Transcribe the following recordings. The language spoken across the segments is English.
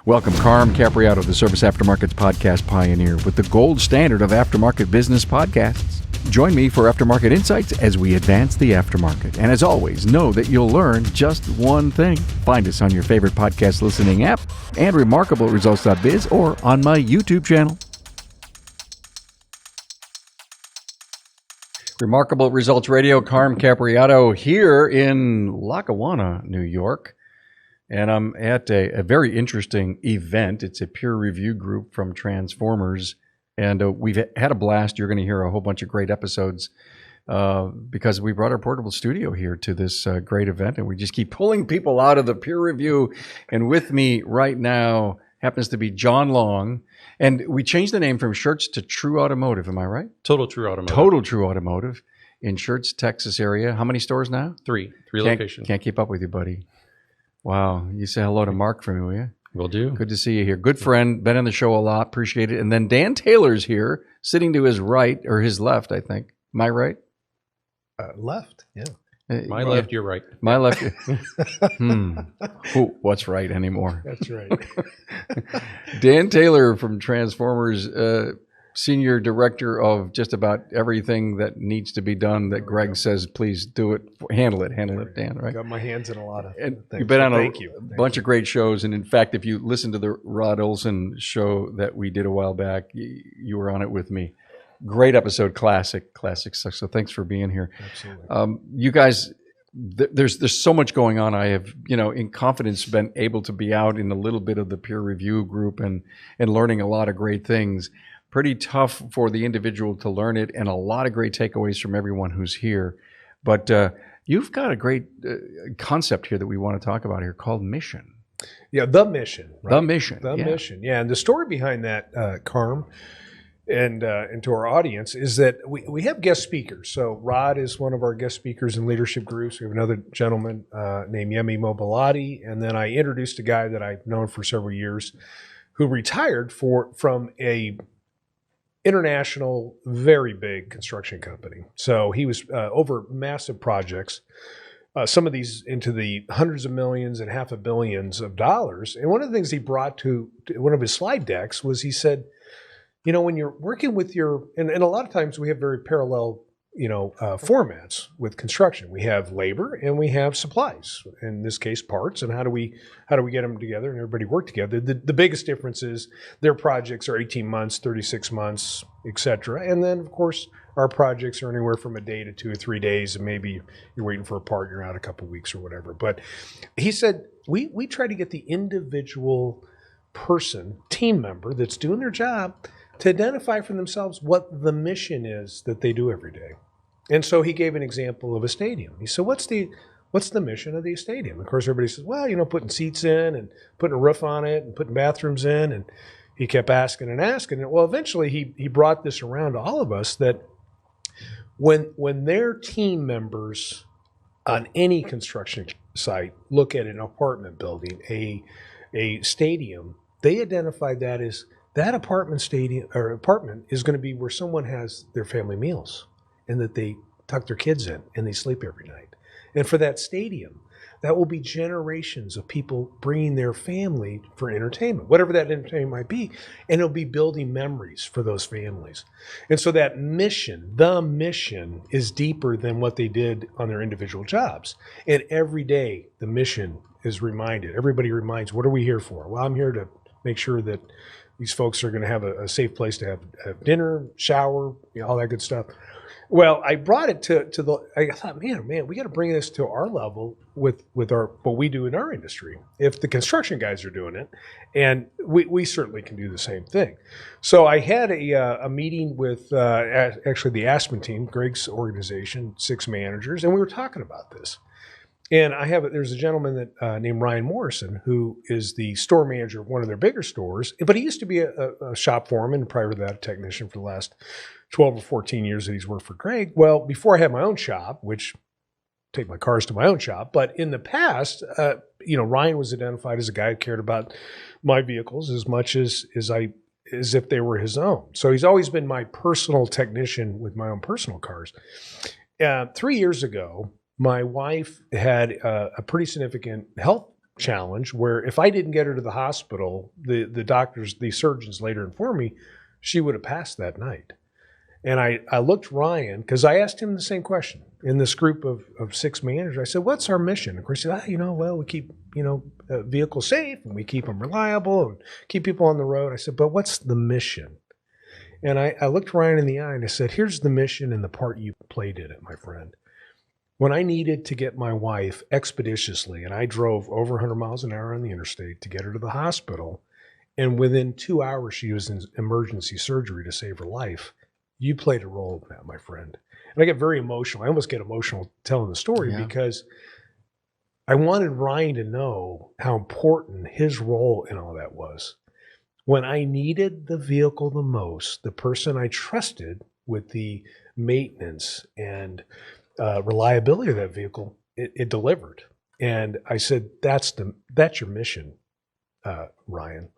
Welcome, Carm Capriato, the Service Aftermarkets podcast pioneer with the gold standard of aftermarket business podcasts. Join me for Aftermarket Insights as we advance the aftermarket. And as always, know that you'll learn just one thing. Find us on your favorite podcast listening app and remarkableresults.biz or on my YouTube channel. Remarkable Results Radio, Carm Capriato here in Lackawanna, New York. And I'm at a very interesting event. It's a peer review group from Transformers. And we've had a blast. You're going to hear a whole bunch of great episodes because we brought our portable studio here to this great event. And we just keep pulling people out of the peer review. And with me right now happens to be John Long. And we changed the name from Shertz to True Automotive. Am I right? Total True Automotive. Total True Automotive in Schertz, Texas area. How many stores now? Three locations. Can't keep up with you, buddy. Wow. You say hello to Mark for me, will you? Will do. Good to see you here. Good friend. Been on the show a lot. Appreciate it. And then Dan Taylor's here, sitting to his right, or his left, I think. Am I right? Left, yeah. My left, your right. My left. What's right anymore? That's right. Dan Taylor from Transformers, Senior Director of just about everything that needs to be done that Greg says, please do it. Handle it, Dan, right? Got my hands in a lot of things. You've been on a bunch of great shows. And in fact, if you listen to the Rod Olson show that we did a while back, you were on it with me. Great episode, classic stuff. So thanks for being here. Absolutely. You guys, there's so much going on. I have, in confidence been able to be out in a little bit of the peer review group and learning a lot of great things. Pretty tough for the individual to learn it, and a lot of great takeaways from everyone who's here. But you've got a great concept here that we want to talk about here called mission. Yeah, the mission. Right? The mission. The mission. Yeah, and the story behind that, Carm, and to our audience is that we have guest speakers. So Rod is one of our guest speakers in leadership groups. We have another gentleman named Yemi Mobilati, and then I introduced a guy that I've known for several years who retired from a international, very big construction company. So he was over massive projects, some of these into the hundreds of millions and half a billions of dollars. And one of the things he brought to one of his slide decks was he said, when you're working with and a lot of times we have very parallel, formats with construction. We have labor and we have supplies, in this case, parts, and how do we get them together and everybody work together? The biggest difference is their projects are 18 months, 36 months, et cetera. And then, of course, our projects are anywhere from a day to 2 or 3 days, and maybe you're waiting for a part, you're out a couple of weeks or whatever. But he said, we try to get the individual person, team member that's doing their job to identify for themselves what the mission is that they do every day. And so he gave an example of a stadium. He said, what's the mission of the stadium? Of course, everybody says, well, putting seats in and putting a roof on it and putting bathrooms in. And he kept asking and asking. And well, eventually he brought this around to all of us that when their team members on any construction site look at an apartment building, a stadium, they identify that as that apartment is going to be where someone has their family meals and that they tuck their kids in and they sleep every night. And for that stadium, that will be generations of people bringing their family for entertainment, whatever that entertainment might be, and it'll be building memories for those families. And so that mission, the mission, is deeper than what they did on their individual jobs. And every day, the mission is reminded. Everybody reminds, what are we here for? Well, I'm here to make sure that these folks are going to have a safe place to have dinner, shower, all that good stuff. Well, I brought it I thought, man, we got to bring this to our level with what we do in our industry. If the construction guys are doing it, and we certainly can do the same thing. So I had a meeting with actually the Aspen team, Greg's organization, 6 managers, and we were talking about this. And there's a gentleman that named Ryan Morrison, who is the store manager of one of their bigger stores, but he used to be a shop foreman, prior to that, a technician for the last 12 or 14 years that he's worked for Greg. Well, before I had my own shop, which take my cars to my own shop, but in the past, Ryan was identified as a guy who cared about my vehicles as much as if they were his own. So he's always been my personal technician with my own personal cars. 3 years ago, my wife had a pretty significant health challenge where if I didn't get her to the hospital, the doctors, the surgeons later informed me she would have passed that night. And I looked Ryan, because I asked him the same question in this group of 6 managers. I said, what's our mission? Of course, he said, we keep, vehicles safe and we keep them reliable and keep people on the road. I said, but what's the mission? And I looked Ryan in the eye and I said, here's the mission and the part you played in it, my friend. When I needed to get my wife expeditiously, and I drove over 100 miles an hour on the interstate to get her to the hospital, and within 2 hours she was in emergency surgery to save her life, you played a role in that, my friend. And I get very emotional. I almost get emotional telling the story because I wanted Ryan to know how important his role in all that was. When I needed the vehicle the most, the person I trusted with the maintenance and reliability of that vehicle, it delivered. And I said, that's your mission, Ryan.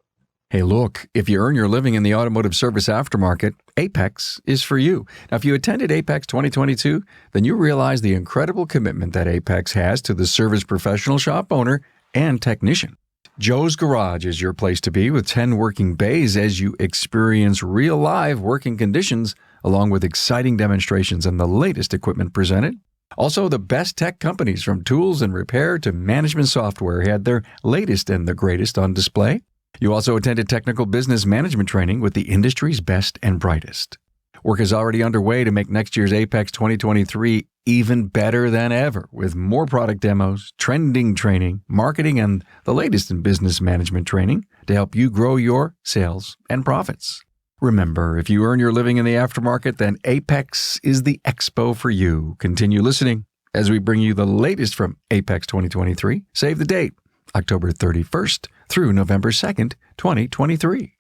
Hey, look, if you earn your living in the automotive service aftermarket, Apex is for you. Now, if you attended Apex 2022, then you realize the incredible commitment that Apex has to the service professional, shop owner, and technician. Joe's Garage is your place to be with 10 working bays as you experience real live working conditions along with exciting demonstrations and the latest equipment presented. Also, the best tech companies from tools and repair to management software had their latest and the greatest on display. You also attended technical business management training with the industry's best and brightest. Work is already underway to make next year's Apex 2023 even better than ever with more product demos, trending training, marketing, and the latest in business management training to help you grow your sales and profits. Remember, if you earn your living in the aftermarket, then Apex is the expo for you. Continue listening as we bring you the latest from Apex 2023. Save the date, October 31st through November 2nd, 2023.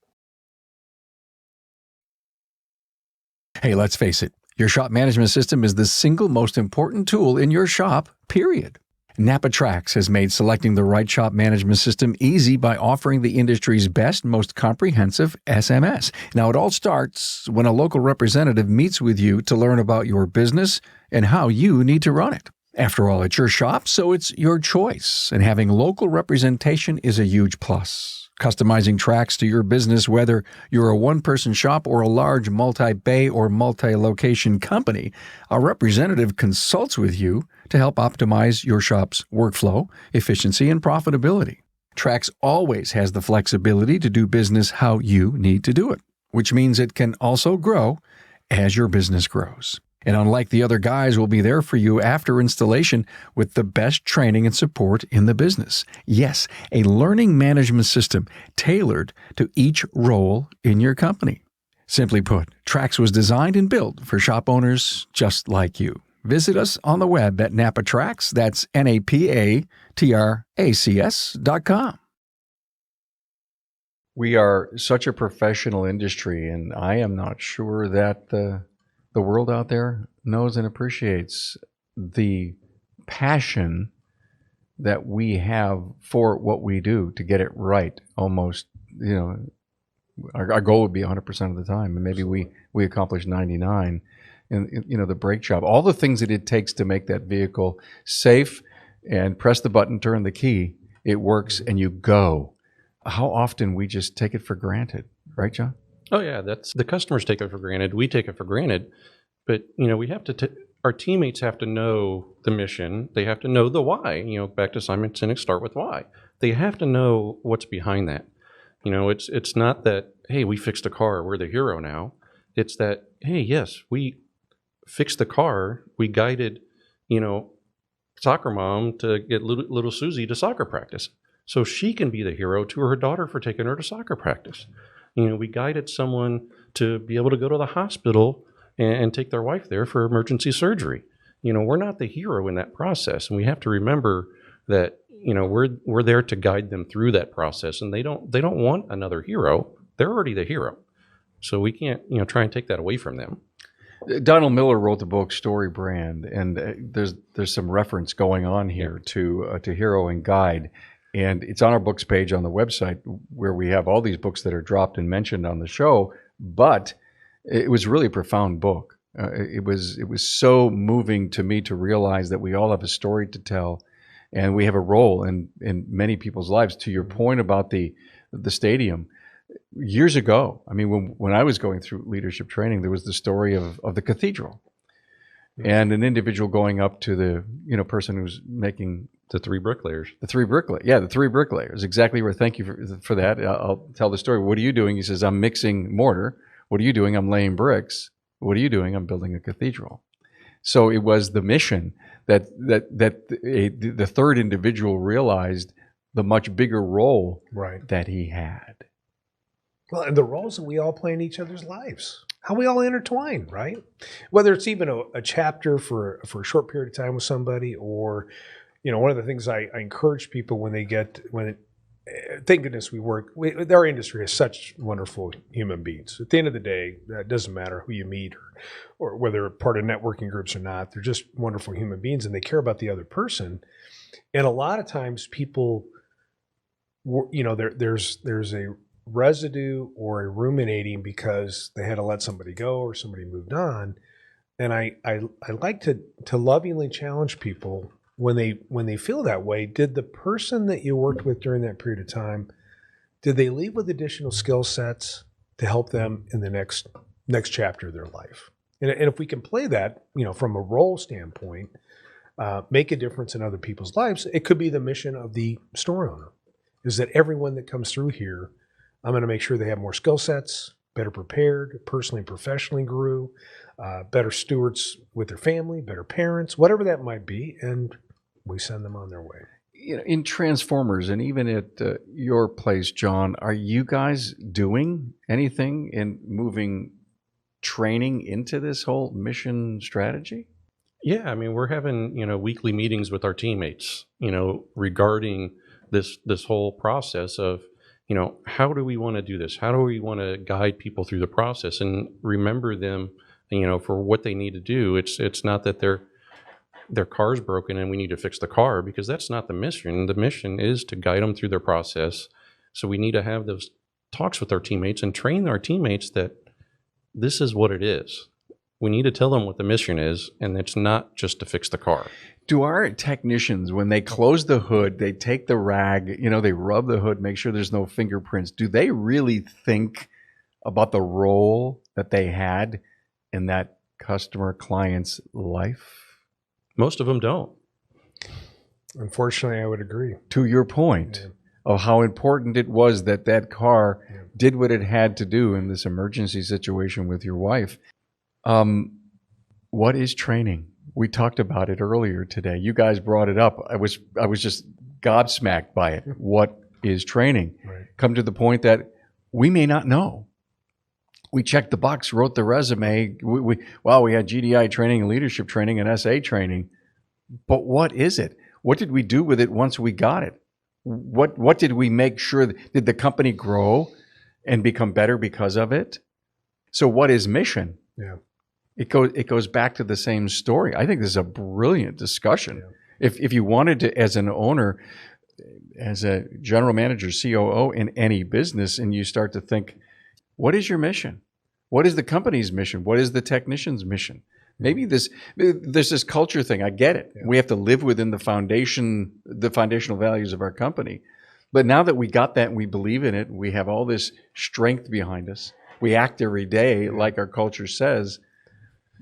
Hey, let's face it, your shop management system is the single most important tool in your shop, period. NapaTrax has made selecting the right shop management system easy by offering the industry's best, most comprehensive SMS. Now, it all starts when a local representative meets with you to learn about your business and how you need to run it. After all, it's your shop, so it's your choice, and having local representation is a huge plus. Customizing tracks to your business, whether you're a one-person shop or a large multi-bay or multi-location company, a representative consults with you to help optimize your shop's workflow, efficiency, and profitability. Trax always has the flexibility to do business how you need to do it, which means it can also grow as your business grows. And unlike the other guys, we'll be there for you after installation with the best training and support in the business. Yes, a learning management system tailored to each role in your company. Simply put, Trax was designed and built for shop owners just like you. Visit us on the web at NapaTrax, that's NapaTracs.com. We are such a professional industry, and I am not sure that the world out there knows and appreciates the passion that we have for what we do to get it right. Almost, our goal would be 100% of the time, and maybe we accomplish 99. And the brake job, all the things that it takes to make that vehicle safe and press the button, turn the key, it works, and you go. How often we just take it for granted, right, John? Oh yeah, that's the customers take it for granted. We take it for granted, but we have to. Our teammates have to know the mission. They have to know the why. Back to Simon Sinek, start with why. They have to know what's behind that. It's not that, hey, we fixed a car, we're the hero now. It's that, hey, yes, we fixed the car. We guided, soccer mom to get little Susie to soccer practice, so she can be the hero to her daughter for taking her to soccer practice. We guided someone to be able to go to the hospital and take their wife there for emergency surgery. We're not the hero in that process, and we have to remember that we're there to guide them through that process. And they don't want another hero; they're already the hero. So we can't try and take that away from them. Donald Miller wrote the book Story Brand, and there's some reference going on here to hero and guide. And it's on our books page on the website where we have all these books that are dropped and mentioned on the show. But it was really a profound book. It was so moving to me to realize that we all have a story to tell, and we have a role in many people's lives. To your point about the stadium, years ago, I mean, when I was going through leadership training, there was the story of the cathedral, and an individual going up to the person who's making The three bricklayers. the three bricklayers. Exactly right. Thank you for that. I'll tell the story. What are you doing? He says, I'm mixing mortar. What are you doing? I'm laying bricks. What are you doing? I'm building a cathedral. So it was the mission that the third individual realized the much bigger role Right. that he had. Well, and the roles that we all play in each other's lives, how we all intertwine, right? Whether it's even a chapter for a short period of time with somebody, or, one of the things I encourage people thank goodness our industry has such wonderful human beings. At the end of the day, it doesn't matter who you meet or whether they're part of networking groups or not. They're just wonderful human beings, and they care about the other person. And a lot of times people, there's a residue or a ruminating because they had to let somebody go or somebody moved on. And I like to lovingly challenge people when they feel that way. Did the person that you worked with during that period of time, did they leave with additional skill sets to help them in the next chapter of their life? And if we can play that, from a role standpoint, make a difference in other people's lives, it could be the mission of the store owner, is that everyone that comes through here, I'm going to make sure they have more skill sets, better prepared, personally and professionally grew, better stewards with their family, better parents, whatever that might be, and we send them on their way. In Transformers, and even at your place, John, are you guys doing anything in moving training into this whole mission strategy? Yeah, I mean, we're having, weekly meetings with our teammates, regarding this whole process of, how do we want to do this? How do we want to guide people through the process and remember them, for what they need to do? It's not that their car's broken and we need to fix the car, because that's not the mission. The mission is to guide them through their process. So we need to have those talks with our teammates and train our teammates that this is what it is. We need to tell them what the mission is, and it's not just to fix the car. Do our technicians, when they close the hood, they take the rag, they rub the hood, make sure there's no fingerprints, do they really think about the role that they had in that customer client's life? Most of them don't. Unfortunately, I would agree. To your point of how important it was that car did what it had to do in this emergency situation with your wife. What is training? We talked about it earlier today. You guys brought it up. I was just gobsmacked by it. What is training? Right. Come to the point that we may not know. We checked the box, wrote the resume. We had GDI training and leadership training and SA training. But what is it? What did we do with it once we got it? What did we make sure? Did the company grow and become better because of it? So what is mission? Yeah. It goes back to the same story. I think this is a brilliant discussion. Yeah. If you wanted to, as an owner, as a general manager, COO in any business, and you start to think, what is your mission? What is the company's mission? What is the technician's mission? Maybe there's this culture thing. I get it. Yeah. We have to live within the foundational values of our company. But now that we got that and we believe in it, we have all this strength behind us. We act every day like our culture says.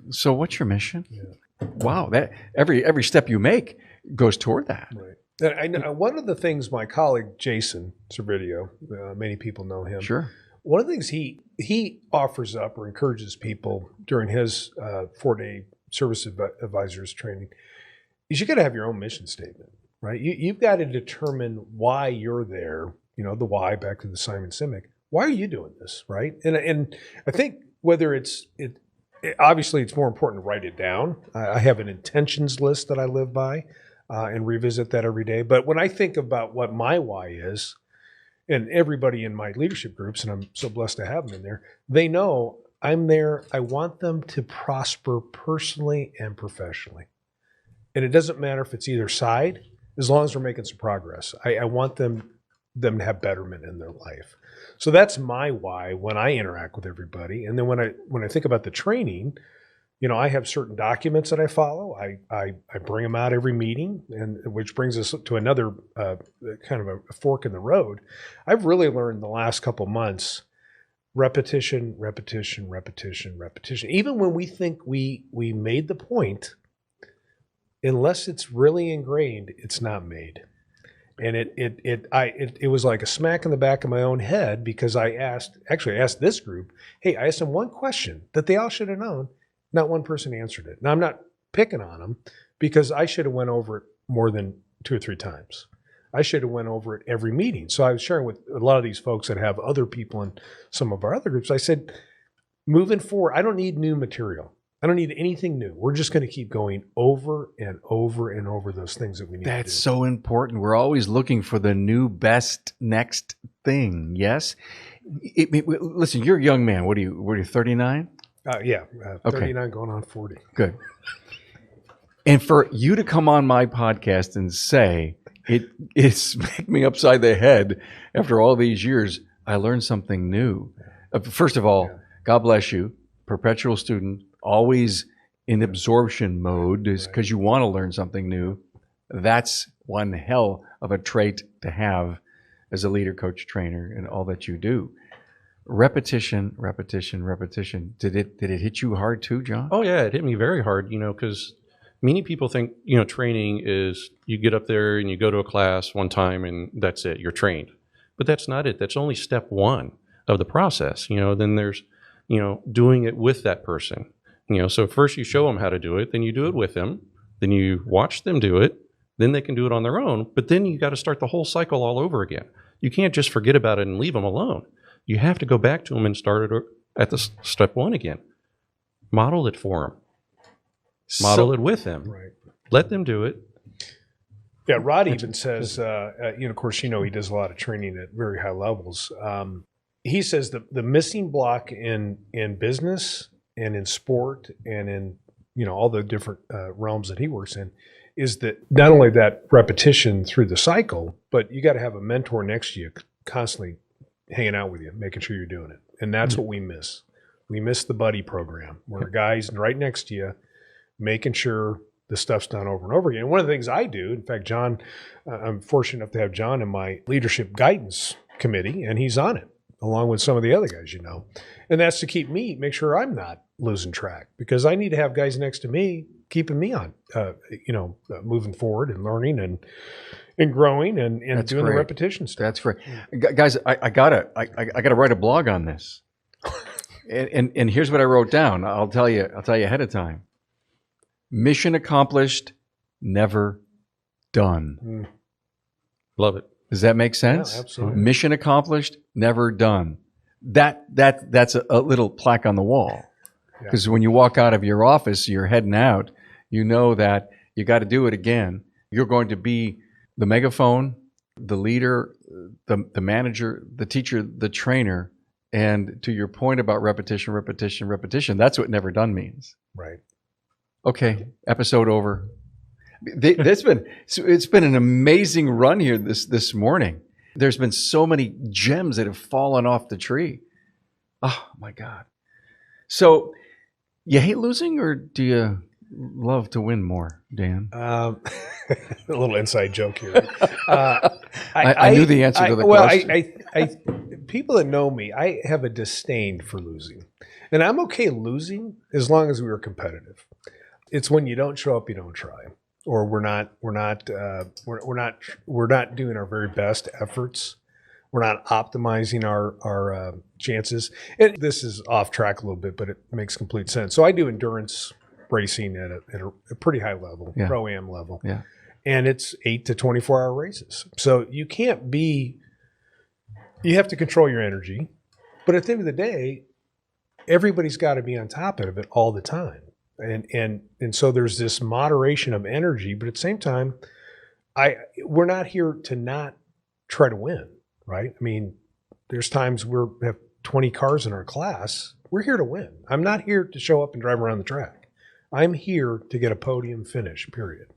So what's your mission? Yeah. Wow, that every step you make goes toward that. Right. And I know one of the things my colleague Jason Cervidio, many people know him. Sure. One of the things he offers up or encourages people during his 4-day service advisors training is you got to have your own mission statement, right? You've got to determine why you're there. The why, back to the Simon Sinek. Why are you doing this, right? And I think whether obviously it's more important to write it down. I have an intentions list that I live by and revisit that every day. But when I think about what my why is, and everybody in my leadership groups, and I'm so blessed to have them in there, they know I'm there. I want them to prosper personally and professionally. And it doesn't matter if it's either side, as long as we're making some progress. I want them to have betterment in their life. So that's my why when I interact with everybody. And then when I think about the training, I have certain documents that I follow. I bring them out every meeting, and which brings us to another kind of a fork in the road. I've really learned the last couple months, repetition, repetition, repetition, repetition. Even when we think we made the point, unless it's really ingrained, it's not made. And it was like a smack in the back of my own head, because I asked this group, hey, I asked them one question that they all should have known. Not one person answered it. Now, I'm not picking on them, because I should have went over it more than 2 or 3 times. I should have went over it every meeting. So I was sharing with a lot of these folks that have other people in some of our other groups. I said, moving forward, I don't need new material. I don't need anything new. We're just going to keep going over and over and over those things that we need to do. That's so important. We're always looking for the new best next thing. Yes. Listen, you're a young man. What are you 39? Yeah, 39 Okay. going on 40. Good. And for you to come on my podcast and say it's smacked me upside the head after all these years, I learned something new. First of all, God bless you, perpetual student, always in absorption mode, because you want to learn something new. That's one hell of a trait to have as a leader, coach, trainer, and all that you do. Repetition, repetition, repetition. Did it hit you hard too, John? Oh yeah, it hit me very hard, because many people think, training is you get up there and you go to a class one time and that's it, you're trained. But that's not it. That's only step 1 of the process. Then there's, doing it with that person. So first you show them how to do it, then you do it with them, then you watch them do it, then they can do it on their own. But then you got to start the whole cycle all over again. You can't just forget about it and leave them alone. You have to go back to them and start it at the step 1 again. Model it for them. Model it with them. Right. Let them do it. Yeah, Rod even says, of course, he does a lot of training at very high levels. He says the missing block in business and in sport and in all the different realms that he works in is that not only that repetition through the cycle, but you got to have a mentor next to you constantly hanging out with you, making sure you're doing it. And that's what we miss. We miss the buddy program, where a guy's right next to you, making sure the stuff's done over and over again. And one of the things I do, in fact, John, I'm fortunate enough to have John in my leadership guidance committee, and he's on it, along with some of the other guys, And that's to make sure I'm not losing track, because I need to have guys next to me keeping me on, moving forward and learning and growing and doing great. the repetition stuff. That's great. Guys, I gotta write a blog on this. and here's what I wrote down. I'll tell you ahead of time. Mission accomplished, never done. Love it. Does that make sense? Yeah, absolutely. Mission accomplished, never done. That's a little plaque on the wall. Because when you walk out of your office, you're heading out, you know that you got to do it again. You're going to be the megaphone, the leader, the manager, the teacher, the trainer. And to your point about repetition, repetition, repetition, that's what never done means. Right. Okay, episode over. It's been an amazing run here this morning. There's been so many gems that have fallen off the tree. Oh my God. So you hate losing, or do you love to win more, Dan? A little inside joke here. I knew the answer to the question. People that know me, I have a disdain for losing, and I'm okay losing as long as we were competitive. It's when you don't show up, you don't try, or we're not doing our very best efforts. We're not optimizing our chances. And this is off track a little bit, but it makes complete sense. So I do endurance racing at a pretty high level, pro-am level. Yeah. And it's 8 to 24-hour races. So you have to control your energy. But at the end of the day, everybody's got to be on top of it all the time. And so there's this moderation of energy, but at the same time, we're not here to not try to win, right? I mean, there's times we have 20 cars in our class. We're here to win. I'm not here to show up and drive around the track. I'm here to get a podium finish, period.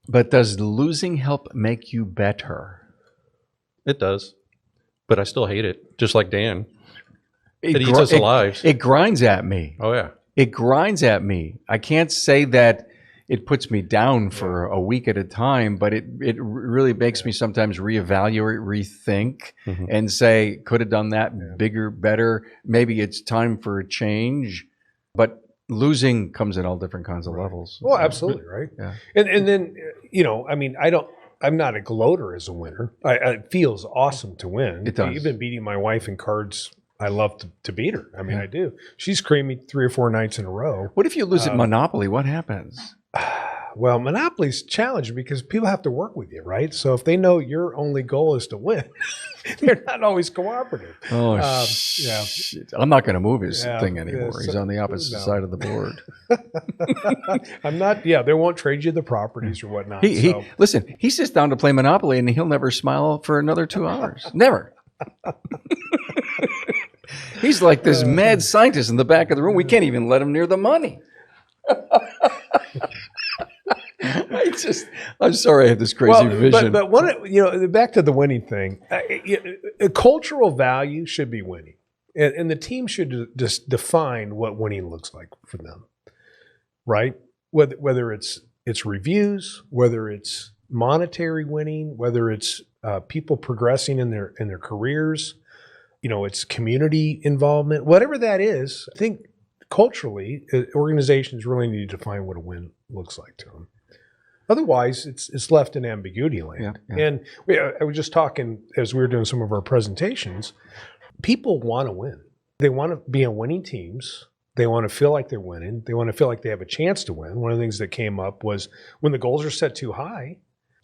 But does losing help make you better? It does. But I still hate it, just like Dan. It eats us alive. It grinds at me. Oh, yeah. it grinds at me. I can't say that it puts me down for a week at a time, but it really makes me sometimes reevaluate, rethink, and say, could have done that bigger, better. Maybe it's time for a change. But losing comes in all different kinds of levels. Well, absolutely, right? Yeah. And then, I mean, I'm not a gloater as a winner. It feels awesome to win. It does. Even beating my wife in cards, I love to beat her. I mean, I do. She's creamed me 3 or 4 nights in a row. What if you lose at Monopoly? What happens? Well, Monopoly's challenging because people have to work with you, right? So if they know your only goal is to win, they're not always cooperative. Oh, shit. I'm not going to move his thing anymore. He's on the opposite side of the board. I'm not, they won't trade you the properties or whatnot. Listen, he sits down to play Monopoly and he'll never smile for another 2 hours. Never. He's like this mad scientist in the back of the room. We can't even let him near the money. I'm sorry I have this crazy vision. But back to the winning thing, a cultural value should be winning. And the team should just define what winning looks like for them, right? Whether it's reviews, whether it's monetary winning, whether it's people progressing in their careers, it's community involvement, whatever that is. I think culturally, organizations really need to define what a win looks like to them. Otherwise, it's left in ambiguity land. Yeah. And I was just talking as we were doing some of our presentations. People want to win. They want to be on winning teams. They want to feel like they're winning. They want to feel like they have a chance to win. One of the things that came up was when the goals are set too high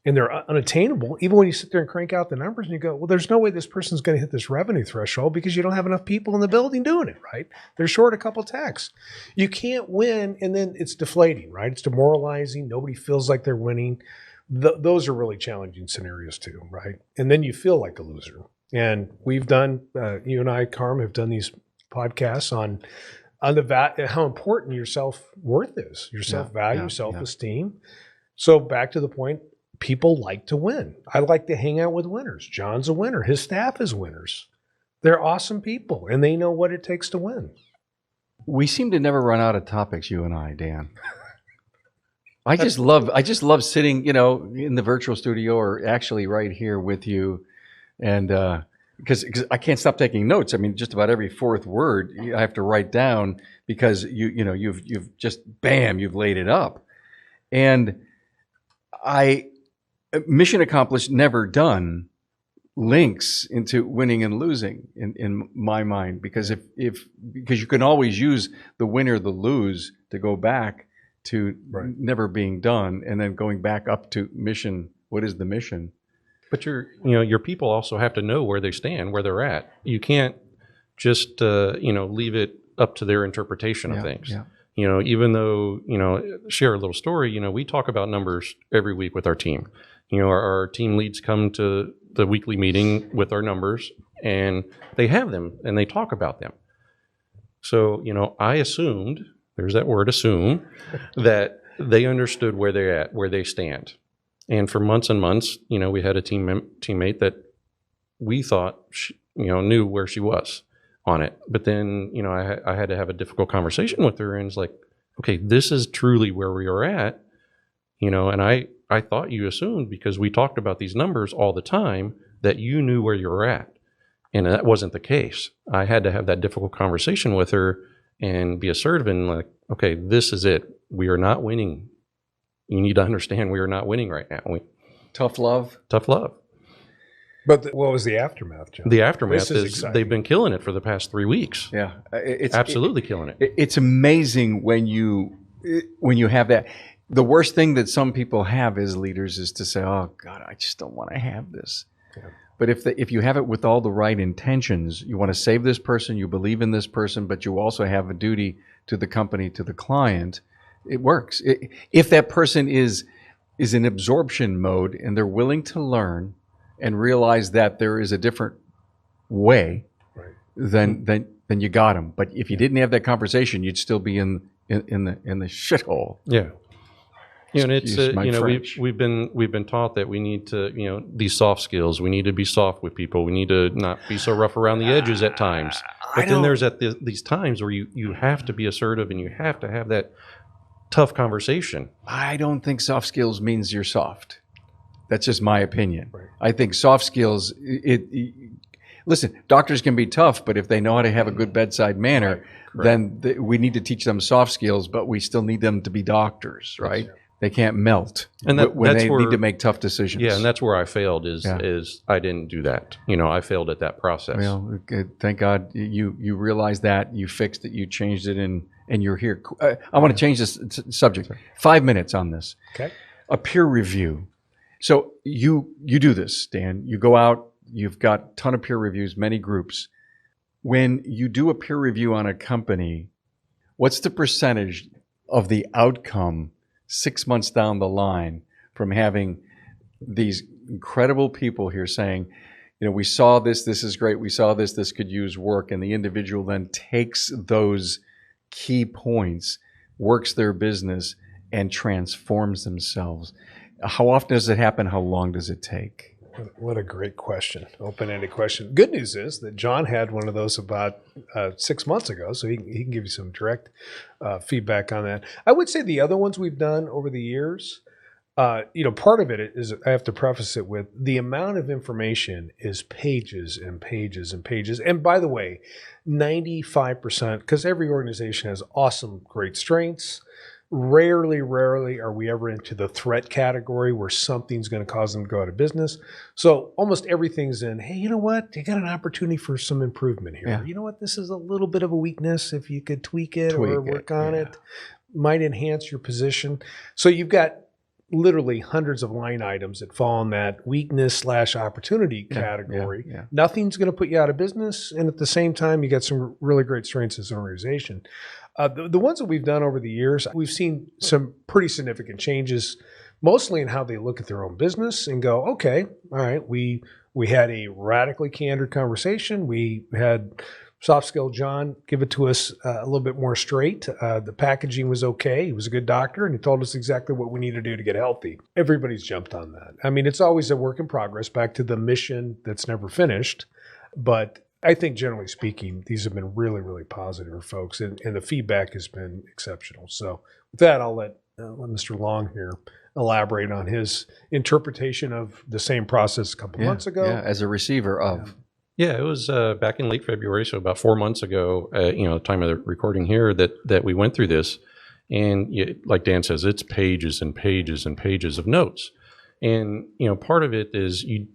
and they're unattainable, even when you sit there and crank out the numbers and you go, well, there's no way this person's going to hit this revenue threshold because you don't have enough people in the building doing it, right? They're short a couple techs. You can't win, and then it's deflating, right? It's demoralizing. Nobody feels like they're winning. Those are really challenging scenarios too, right? And then you feel like a loser. And we've done, you and I, Carm, have done these podcasts on how important your self-worth is, your self-value, self-esteem. So back to the point, people like to win. I like to hang out with winners. John's a winner. His staff is winners. They're awesome people, and they know what it takes to win. We seem to never run out of topics, you and I, Dan. I just love sitting, in the virtual studio or actually right here with you, and because I can't stop taking notes. I mean, just about every fourth word I have to write down because you've just you've laid it up, and mission accomplished, never done links into winning and losing in my mind, because because you can always use the win or the lose to go back to never being done and then going back up to mission. What is the mission? But your people also have to know where they stand, where they're at. You can't just leave it up to their interpretation of things. Yeah. Even though share a little story. We talk about numbers every week with our team. Our team leads come to the weekly meeting with our numbers, and they have them and they talk about them. So I assumed, there's that word, assume, that they understood where they're at, where they stand. And for months and months, we had a teammate that we thought knew where she was on it. But then, I had to have a difficult conversation with her, and it's like, okay, this is truly where we are at, and I thought you assumed, because we talked about these numbers all the time, that you knew where you were at. And that wasn't the case. I had to have that difficult conversation with her and be assertive and like, okay, this is it. We are not winning. You need to understand we are not winning right now. Tough love. Tough love. But what was the aftermath, John? The aftermath is they've been killing it for the past 3 weeks. Yeah. It's absolutely killing it. It's amazing when you have that. The worst thing that some people have as leaders is to say, oh, God, I just don't want to have this. Yeah. But if you have it with all the right intentions, you want to save this person, you believe in this person, but you also have a duty to the company, to the client, it works. If that person is in absorption mode and they're willing to learn and realize that there is a different way, then you got them. But if you didn't have that conversation, you'd still be in the shithole. Yeah. And it's we've been taught that we need to these soft skills. We need to be soft with people. We need to not be so rough around the edges at times. But then there's these times where you have to be assertive and you have to have that tough conversation. I don't think soft skills means you're soft. That's just my opinion. Right. I think soft skills, listen, doctors can be tough, but if they know how to have a good bedside manner, then we need to teach them soft skills, but we still need them to be doctors, right? Yes. They can't melt And when that's they where, need to make tough decisions. Yeah, and that's where I failed is I didn't do that. I failed at that process. Well, thank God you realized that, you fixed it, you changed it, and you're here. I want to change this subject. 5 minutes on this. Okay. A peer review. So you do this, Dan. You go out, you've got a ton of peer reviews, many groups. When you do a peer review on a company, what's the percentage of the outcome 6 months down the line from having these incredible people here saying, we saw this is great, we saw this could use work, and the individual then takes those key points, works their business, and transforms themselves? How often does it happen? How long does it take? What a great question. Open-ended question. Good news is that John had one of those about 6 months ago, so he can give you some direct feedback on that. I would say the other ones we've done over the years, part of it is, I have to preface it with, the amount of information is pages and pages and pages. And by the way, 95%, because every organization has awesome, great strengths. Rarely are we ever into the threat category where something's going to cause them to go out of business. So almost everything's in, hey, you know what? You got an opportunity for some improvement here. Yeah. You know what? This is a little bit of a weakness. If you could tweak it or work on it, might enhance your position. So you've got literally hundreds of line items that fall in that weakness/opportunity category. Yeah. Nothing's going to put you out of business. And at the same time, you got some really great strengths as an organization. The ones that we've done over the years, we've seen some pretty significant changes, mostly in how they look at their own business and go, okay, all right, we had a radically candid conversation. We had soft skill John give it to us a little bit more straight. The packaging was okay. He was a good doctor, and he told us exactly what we need to do to get healthy. Everybody's jumped on that. I mean, it's always a work in progress, back to the mission that's never finished. But I think generally speaking, these have been really, really positive for folks, and the feedback has been exceptional. So with that, I'll let Mr. Long here elaborate on his interpretation of the same process a couple months ago. Yeah, as a receiver of. Yeah, it was back in late February, so about 4 months ago, the time of the recording here, that we went through this. And like Dan says, it's pages and pages and pages of notes. And, part of it is you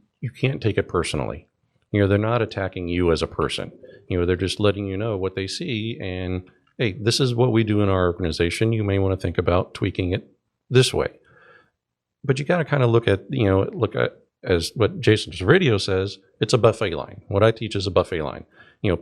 can't take it personally. They're not attacking you as a person. They're just letting you know what they see. And, hey, this is what we do in our organization. You may want to think about tweaking it this way. But you got to kind of look at as what Jason's radio says, it's a buffet line. What I teach is a buffet line.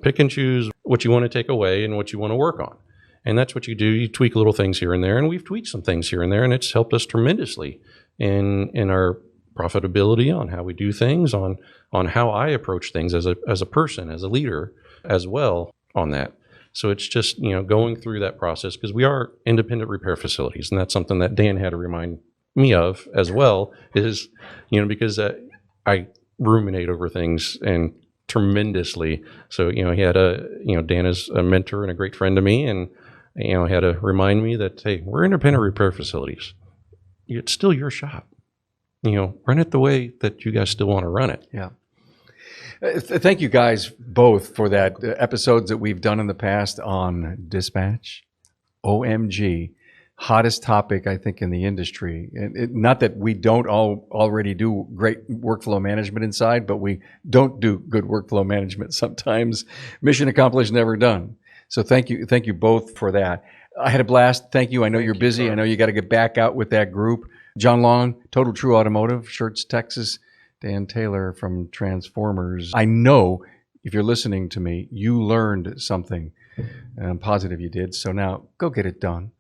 Pick and choose what you want to take away and what you want to work on. And that's what you do. You tweak little things here and there. And we've tweaked some things here and there, and it's helped us tremendously in our profitability, on how we do things, on how I approach things as a person, as a leader as well on that. So it's just, going through that process, because we are independent repair facilities. And that's something that Dan had to remind me of as well, is, because I ruminate over things and tremendously. So, he had Dan is a mentor and a great friend to me, and, had to remind me that, hey, we're independent repair facilities. It's still your shop. Run it the way that you guys still want to run it. Yeah. Thank you guys both for that. Episodes that we've done in the past on dispatch, OMG, hottest topic, I think, in the industry. And not that we don't already do great workflow management inside, but we don't do good workflow management sometimes. Mission accomplished, never done. So thank you both for that. I had a blast. Thank you. I know you're busy. I know you got to get back out with that group. John Long, Total True Automotive, Schertz, Texas. Dan Taylor from Transformers. I know if you're listening to me, you learned something. And I'm positive you did. So now go get it done.